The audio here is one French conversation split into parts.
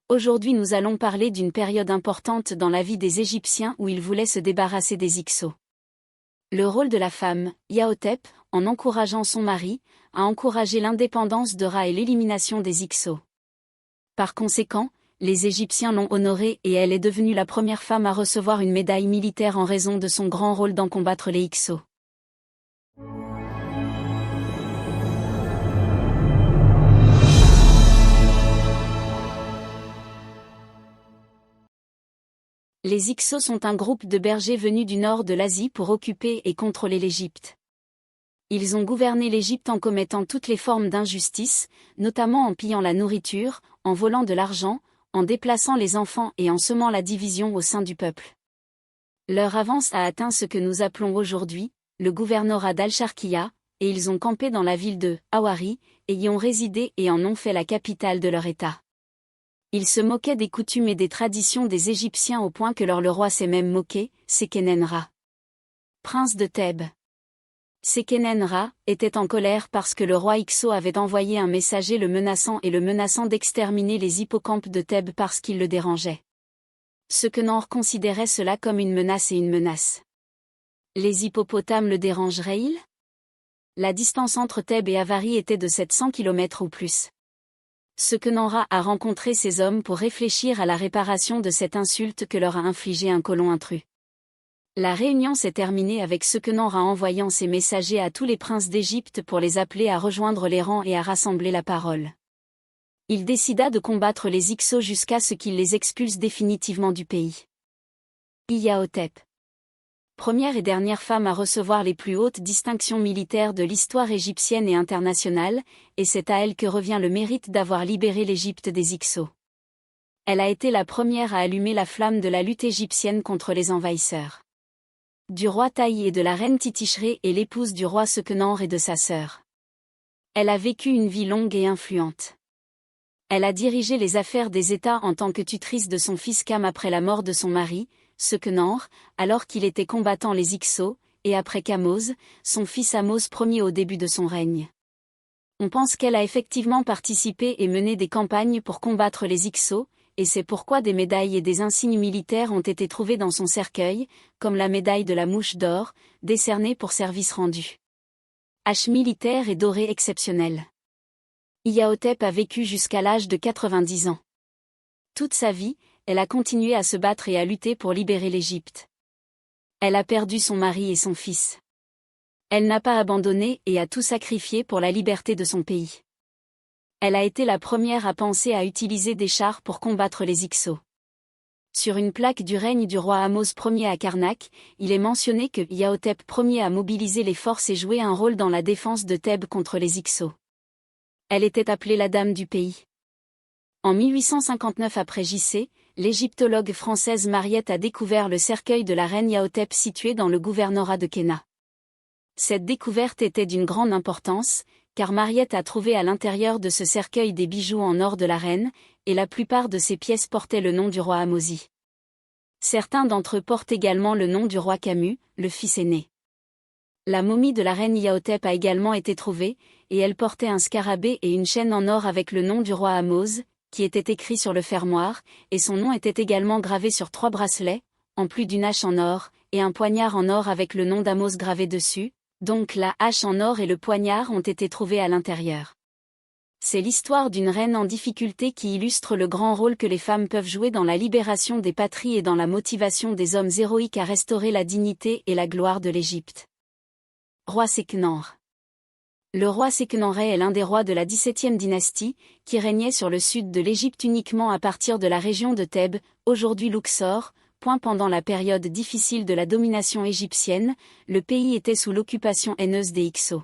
Aujourd'hui nous allons parler d'une période importante dans la vie des Égyptiens où ils voulaient se débarrasser des Hyksos. Le rôle de la femme, Yaotep, en encourageant son mari, a encouragé l'indépendance de Ra et l'élimination des Hyksos. Par conséquent, les Égyptiens l'ont honorée et elle est devenue la première femme à recevoir une médaille militaire en raison de son grand rôle dans combattre les Hyksos. Les Hyksos sont un groupe de bergers venus du nord de l'Asie pour occuper et contrôler l'Égypte. Ils ont gouverné l'Égypte en commettant toutes les formes d'injustice, notamment en pillant la nourriture, en volant de l'argent, en déplaçant les enfants et en semant la division au sein du peuple. Leur avance a atteint ce que nous appelons aujourd'hui le gouvernorat d'Al-Sharqiya, et ils ont campé dans la ville de Hawari, et y ont résidé et en ont fait la capitale de leur État. Ils se moquaient des coutumes et des traditions des Égyptiens au point que le roi s'est même moqué, Sékénène-Ra, prince de Thèbes. Sékénène-Ra était en colère parce que le roi Hyksos avait envoyé un messager le menaçant d'exterminer les hippocampes de Thèbes parce qu'ils le dérangeaient. Sekenenre considérait cela comme une menace et une menace. Les hippopotames le dérangeraient-ils? La distance entre Thèbes et Hawari était de 700 km ou plus. Sekenenre a rencontré ces hommes pour réfléchir à la réparation de cette insulte que leur a infligée un colon intrus. La réunion s'est terminée avec Sekenenre envoyant ses messagers à tous les princes d'Égypte pour les appeler à rejoindre les rangs et à rassembler la parole. Il décida de combattre les Hyksos jusqu'à ce qu'ils les expulsent définitivement du pays. Yaotep, première et dernière femme à recevoir les plus hautes distinctions militaires de l'histoire égyptienne et internationale, et c'est à elle que revient le mérite d'avoir libéré l'Égypte des Hyksos. Elle a été la première à allumer la flamme de la lutte égyptienne contre les envahisseurs. Du roi Taï et de la reine Titichré et l'épouse du roi Sekenenre et de sa sœur. Elle a vécu une vie longue et influente. Elle a dirigé les affaires des États en tant que tutrice de son fils Kham après la mort de son mari, Sekenenre, alors qu'il était combattant les Hyksos, et après Kamose, son fils Ahmose Ier au début de son règne. On pense qu'elle a effectivement participé et mené des campagnes pour combattre les Hyksos, et c'est pourquoi des médailles et des insignes militaires ont été trouvés dans son cercueil, comme la médaille de la Mouche d'or, décernée pour service rendu. Hache militaire et dorée exceptionnelle. Yaotep a vécu jusqu'à l'âge de 90 ans. Toute sa vie, elle a continué à se battre et à lutter pour libérer l'Égypte. Elle a perdu son mari et son fils. Elle n'a pas abandonné et a tout sacrifié pour la liberté de son pays. Elle a été la première à penser à utiliser des chars pour combattre les Hyksos. Sur une plaque du règne du roi Ahmose Ier à Karnak, il est mentionné que Yaotep Ier a mobilisé les forces et joué un rôle dans la défense de Thèbes contre les Hyksos. Elle était appelée la dame du pays. En 1859 après JC, l'égyptologue française Mariette a découvert le cercueil de la reine Yaotep situé dans le gouvernorat de Kenna. Cette découverte était d'une grande importance, car Mariette a trouvé à l'intérieur de ce cercueil des bijoux en or de la reine, et la plupart de ces pièces portaient le nom du roi Ahmosi. Certains d'entre eux portent également le nom du roi Kamu, le fils aîné. La momie de la reine Yaotep a également été trouvée, et elle portait un scarabée et une chaîne en or avec le nom du roi Ahmose, qui était écrit sur le fermoir, et son nom était également gravé sur 3 bracelets, en plus d'une hache en or, et un poignard en or avec le nom d'Ahmose gravé dessus, donc la hache en or et le poignard ont été trouvés à l'intérieur. C'est l'histoire d'une reine en difficulté qui illustre le grand rôle que les femmes peuvent jouer dans la libération des patries et dans la motivation des hommes héroïques à restaurer la dignité et la gloire de l'Égypte. Roi Sékenenre. Le roi Sékenenre est l'un des rois de la XVIIe dynastie, qui régnait sur le sud de l'Égypte uniquement à partir de la région de Thèbes, aujourd'hui Luxor. Pendant la période difficile de la domination égyptienne, le pays était sous l'occupation haineuse des Hyksos.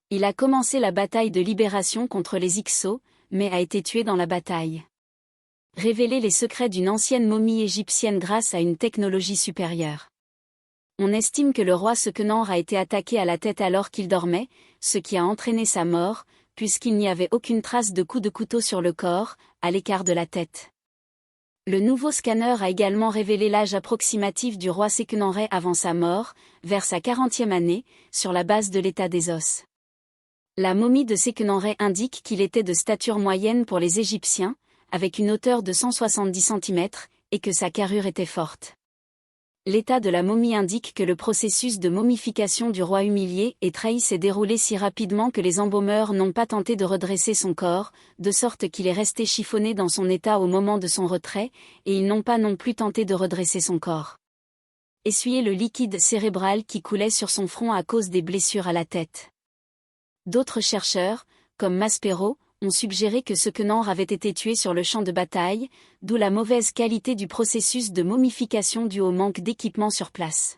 Il a commencé la bataille de libération contre les Hyksos, mais a été tué dans la bataille. Révéler les secrets d'une ancienne momie égyptienne grâce à une technologie supérieure. On estime que le roi Sekenenre a été attaqué à la tête alors qu'il dormait, ce qui a entraîné sa mort, puisqu'il n'y avait aucune trace de coup de couteau sur le corps, à l'écart de la tête. Le nouveau scanner a également révélé l'âge approximatif du roi Sékenenre avant sa mort, vers sa 40e année, sur la base de l'état des os. La momie de Sékenenre indique qu'il était de stature moyenne pour les Égyptiens, avec une hauteur de 170 cm, et que sa carrure était forte. L'état de la momie indique que le processus de momification du roi humilié et trahi s'est déroulé si rapidement que les embaumeurs n'ont pas tenté de redresser son corps, de sorte qu'il est resté chiffonné dans son état au moment de son retrait, et ils n'ont pas non plus tenté de redresser son corps. Essuyer le liquide cérébral qui coulait sur son front à cause des blessures à la tête. D'autres chercheurs, comme Maspero, ont suggéré que Sequenor avait été tué sur le champ de bataille, d'où la mauvaise qualité du processus de momification dû au manque d'équipement sur place.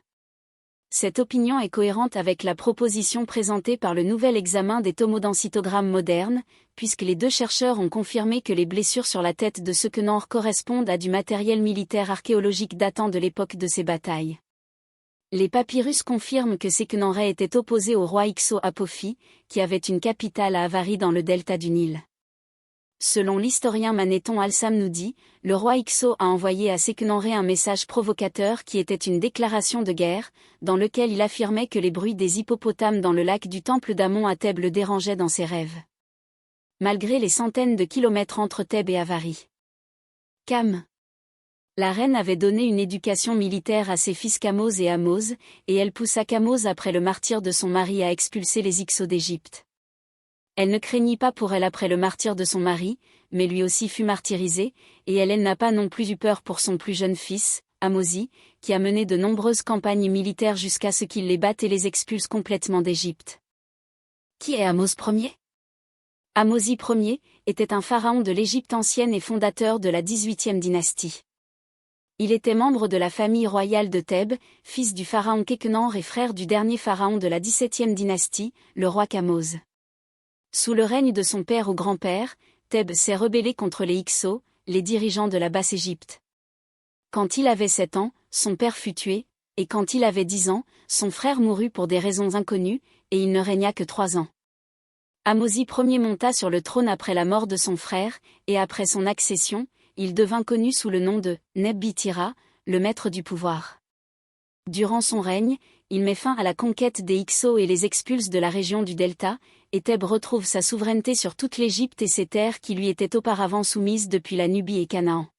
Cette opinion est cohérente avec la proposition présentée par le nouvel examen des tomodensitogrammes modernes, puisque les deux chercheurs ont confirmé que les blessures sur la tête de Sequenor correspondent à du matériel militaire archéologique datant de l'époque de ces batailles. Les papyrus confirment que Sequenor était opposé au roi Ixo Apophi, qui avait une capitale à Avari dans le delta du Nil. Selon l'historien Manéthon Al-Samnoudi, le roi Ixo a envoyé à Sequenor un message provocateur qui était une déclaration de guerre, dans lequel il affirmait que les bruits des hippopotames dans le lac du temple d'Amon à Thèbes le dérangeaient dans ses rêves. Malgré les centaines de kilomètres entre Thèbes et Avari. Cam. La reine avait donné une éducation militaire à ses fils Kamose et Ahmose, et elle poussa Kamose après le martyre de son mari à expulser les Hyksos d'Égypte. Elle ne craignit pas pour elle après le martyre de son mari, mais lui aussi fut martyrisé, et elle n'a pas non plus eu peur pour son plus jeune fils, Amosi, qui a mené de nombreuses campagnes militaires jusqu'à ce qu'il les batte et les expulse complètement d'Égypte. Qui est Ahmose Ier ? Amosi Ier était un pharaon de l'Égypte ancienne et fondateur de la 18e dynastie. Il était membre de la famille royale de Thèbes, fils du pharaon Quéquenor et frère du dernier pharaon de la 17e dynastie, le roi Kamose. Sous le règne de son père ou grand-père, Thèbes s'est rebellé contre les Hyksos, les dirigeants de la Basse-Égypte. Quand il avait 7 ans, son père fut tué, et quand il avait 10 ans, son frère mourut pour des raisons inconnues, et il ne régna que 3 ans. Amosi Ier monta sur le trône après la mort de son frère, et après son accession, il devint connu sous le nom de Nebbi-Tira, le maître du pouvoir. Durant son règne, il met fin à la conquête des Hyksos et les expulse de la région du Delta, et Thèbes retrouve sa souveraineté sur toute l'Égypte et ses terres qui lui étaient auparavant soumises depuis la Nubie et Canaan.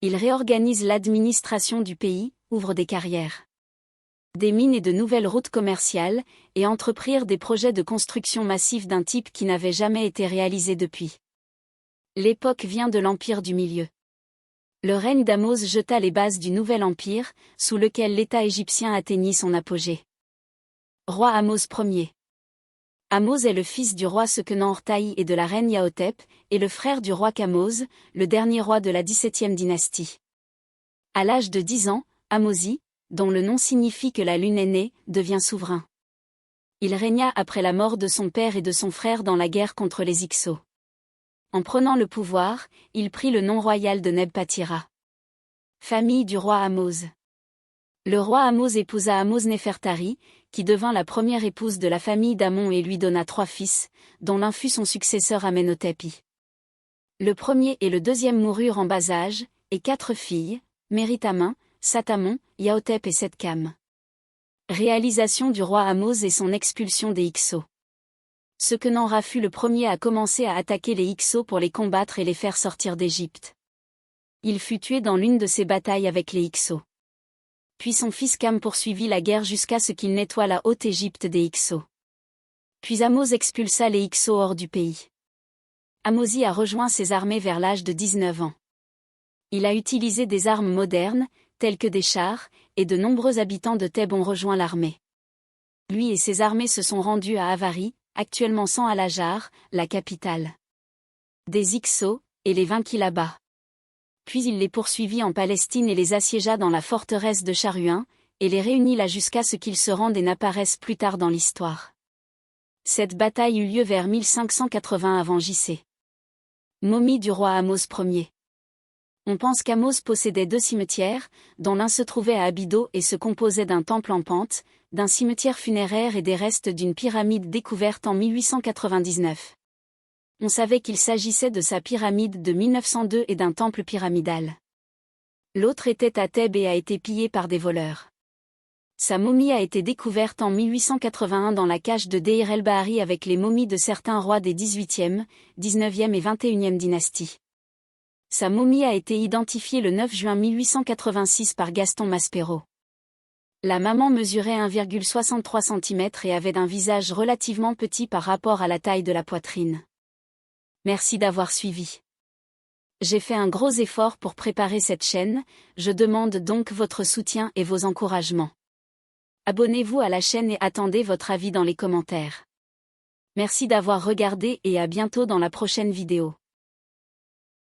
Il réorganise l'administration du pays, ouvre des carrières, des mines et de nouvelles routes commerciales, et entreprirent des projets de construction massifs d'un type qui n'avait jamais été réalisé depuis. L'époque vient de l'Empire du Milieu. Le règne d'Ahmose jeta les bases du nouvel empire, sous lequel l'État égyptien atteignit son apogée. Roi Ahmose Ier. Ahmose est le fils du roi Sequenor Taï et de la reine Yaotep, et le frère du roi Kamose, le dernier roi de la 17e dynastie. À l'âge de 10 ans, Ahmosi, dont le nom signifie que la lune est née, devient souverain. Il régna après la mort de son père et de son frère dans la guerre contre les Hyksos. En prenant le pouvoir, il prit le nom royal de Nebbi-Tira. Famille du roi Ahmose. Le roi Ahmose épousa Ahmose Nefertari, qui devint la première épouse de la famille d'Amon et lui donna 3 fils, dont l'un fut son successeur Amenhotep I. Le premier et le deuxième moururent en bas âge, et 4 filles, Méritamin, Satamon, Yaotep et Setkam. Réalisation du roi Ahmose et son expulsion des Hyksos. Sequenor fut le premier à commencer à attaquer les Hyksos pour les combattre et les faire sortir d'Égypte. Il fut tué dans l'une de ses batailles avec les Hyksos. Puis son fils Cam poursuivit la guerre jusqu'à ce qu'il nettoie la Haute-Égypte des Hyksos. Puis Ahmose expulsa les Hyksos hors du pays. Ahmosi a rejoint ses armées vers l'âge de 19 ans. Il a utilisé des armes modernes, telles que des chars, et de nombreux habitants de Thèbes ont rejoint l'armée. Lui et ses armées se sont rendus à Avari, actuellement sans Al-Hajar, la capitale des Hyksos, et les vainquit là-bas. Puis il les poursuivit en Palestine et les assiégea dans la forteresse de Charuin, et les réunit là jusqu'à ce qu'ils se rendent et n'apparaissent plus tard dans l'histoire. Cette bataille eut lieu vers 1580 avant J.C. Momie du roi Ahmose Ier. On pense qu'Ahmose possédait 2 cimetières, dont l'un se trouvait à Abydos et se composait d'un temple en pente, d'un cimetière funéraire et des restes d'une pyramide découverte en 1899. On savait qu'il s'agissait de sa pyramide de 1902 et d'un temple pyramidal. L'autre était à Thèbes et a été pillé par des voleurs. Sa momie a été découverte en 1881 dans la cache de Deir el-Bahari avec les momies de certains rois des 18e, 19e et 21e dynasties. Sa momie a été identifiée le 9 juin 1886 par Gaston Maspero. La maman mesurait 1,63 cm et avait un visage relativement petit par rapport à la taille de la poitrine. Merci d'avoir suivi. J'ai fait un gros effort pour préparer cette chaîne, je demande donc votre soutien et vos encouragements. Abonnez-vous à la chaîne et attendez votre avis dans les commentaires. Merci d'avoir regardé et à bientôt dans la prochaine vidéo.